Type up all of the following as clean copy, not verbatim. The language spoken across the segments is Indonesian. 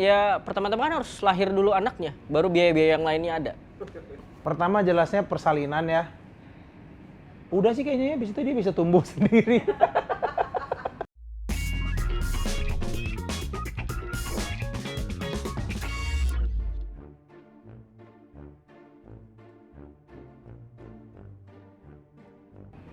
Ya pertama-tama kan harus lahir dulu anaknya, baru biaya-biaya yang lainnya ada. Pertama jelasnya persalinan ya. Udah sih kayaknya habis itu dia bisa tumbuh sendiri.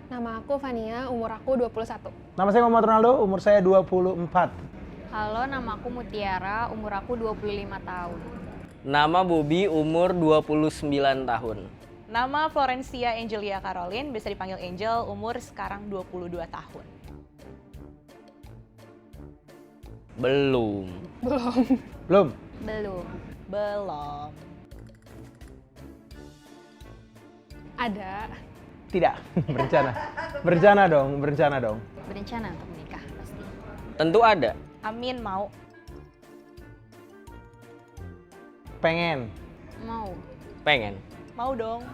Nama aku Fania, umur aku 21. Nama saya Muhammad Ronaldo, umur saya 24. Halo, nama aku Mutiara, umur aku 25 tahun. Nama Bobi, umur 29 tahun. Nama Florencia Angelia Caroline, bisa dipanggil Angel, umur sekarang 22 tahun. Belum. Belum? Belum. Belum. Ada. Tidak. Berencana. Berencana dong, berencana dong. Berencana untuk menikah pasti. Tentu ada. Amin, mau. Pengen. Mau. Pengen. Mau dong.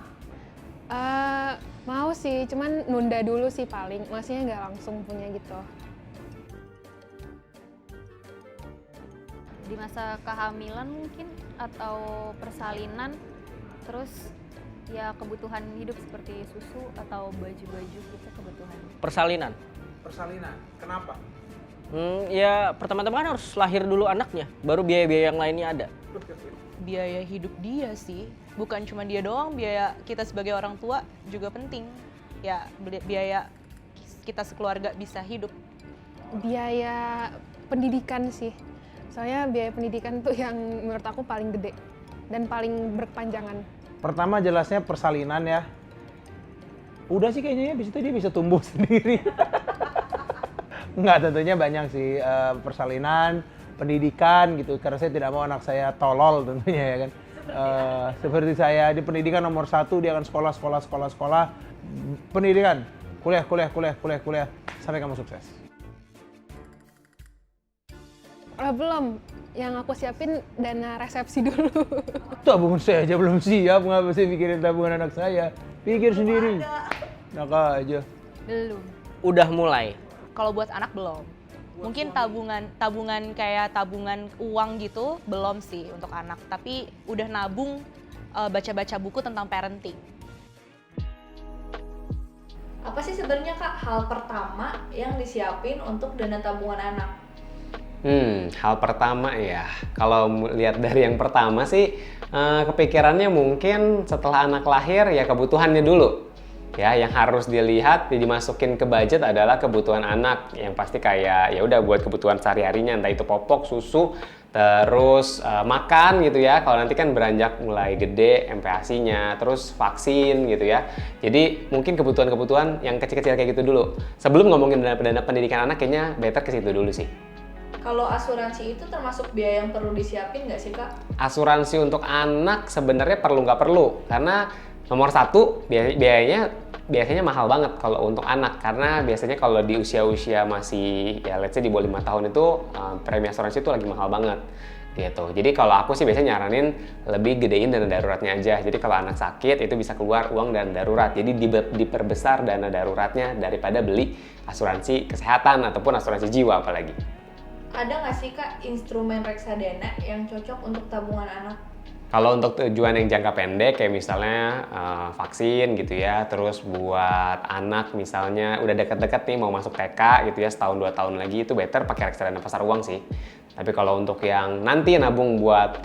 Mau sih, cuman nunda dulu sih paling. Maksudnya nggak langsung punya gitu. Di masa kehamilan mungkin atau persalinan, terus ya kebutuhan hidup seperti susu atau baju-baju gitu kebutuhan. Persalinan. Persalinan. Kenapa? Ya pertama-tama kan harus lahir dulu anaknya, baru biaya-biaya yang lainnya ada. Biaya hidup dia sih. Bukan cuma dia doang, biaya kita sebagai orang tua juga penting. Ya, biaya kita sekeluarga bisa hidup. Biaya pendidikan sih. Soalnya biaya pendidikan tuh yang menurut aku paling gede dan paling berkepanjangan. Pertama jelasnya persalinan ya. Udah sih kayaknya habis itu dia bisa tumbuh sendiri. Enggak, tentunya banyak sih persalinan, pendidikan gitu. Karena saya tidak mau anak saya tolol tentunya ya kan. Seperti saya di pendidikan nomor 1 dia akan sekolah. Pendidikan, kuliah sampai kamu sukses. Belum. Yang aku siapin dana resepsi dulu. Tabungan saya aja belum siap, ngapa sih mikirin tabungan anak saya? Pikir sendiri. Enak aja. Belum. Udah mulai. Kalau buat anak belum. Mungkin tabungan kayak tabungan uang gitu belum sih untuk anak. Tapi udah nabung baca-baca buku tentang parenting. Apa sih sebenarnya Kak hal pertama yang disiapin untuk dana tabungan anak? Hal pertama ya, kalau lihat dari yang pertama sih kepikirannya mungkin setelah anak lahir ya kebutuhannya dulu. Ya, yang harus dilihat dimasukin ke budget adalah kebutuhan anak yang pasti kayak ya udah buat kebutuhan sehari-harinya, entah itu popok, susu, terus makan gitu ya. Kalau nanti kan beranjak mulai gede MPASI-nya, terus vaksin gitu ya. Jadi mungkin kebutuhan-kebutuhan yang kecil-kecil kayak gitu dulu. Sebelum ngomongin dana pendidikan anak kayaknya better ke situ dulu sih. Kalau asuransi itu termasuk biaya yang perlu disiapin nggak sih Kak? Asuransi untuk anak sebenarnya perlu nggak perlu, karena nomor 1 biasanya mahal banget kalau untuk anak, karena biasanya kalau di usia-usia masih ya let's say di bawah 5 tahun itu premi asuransi itu lagi mahal banget gitu. Jadi kalau aku sih biasanya nyaranin lebih gedein dana daruratnya aja. Jadi kalau anak sakit itu bisa keluar uang dana darurat. Jadi diperbesar dana daruratnya daripada beli asuransi kesehatan ataupun asuransi jiwa apalagi. Ada nggak sih Kak instrumen reksadana yang cocok untuk tabungan anak? Kalau untuk tujuan yang jangka pendek kayak misalnya vaksin gitu ya, terus buat anak misalnya udah deket-deket nih mau masuk TK gitu ya, setahun 2 tahun lagi itu better pakai reksadana pasar uang sih. Tapi kalau untuk yang nanti nabung buat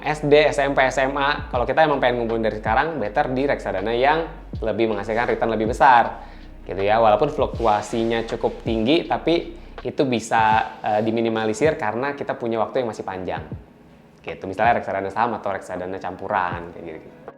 SD, SMP, SMA, kalau kita emang pengen ngumpulin dari sekarang, better di reksadana yang lebih menghasilkan return lebih besar gitu ya. Walaupun fluktuasinya cukup tinggi, tapi itu bisa diminimalisir karena kita punya waktu yang masih panjang gitu, misalnya reksadana saham atau reksadana campuran kayak gitu.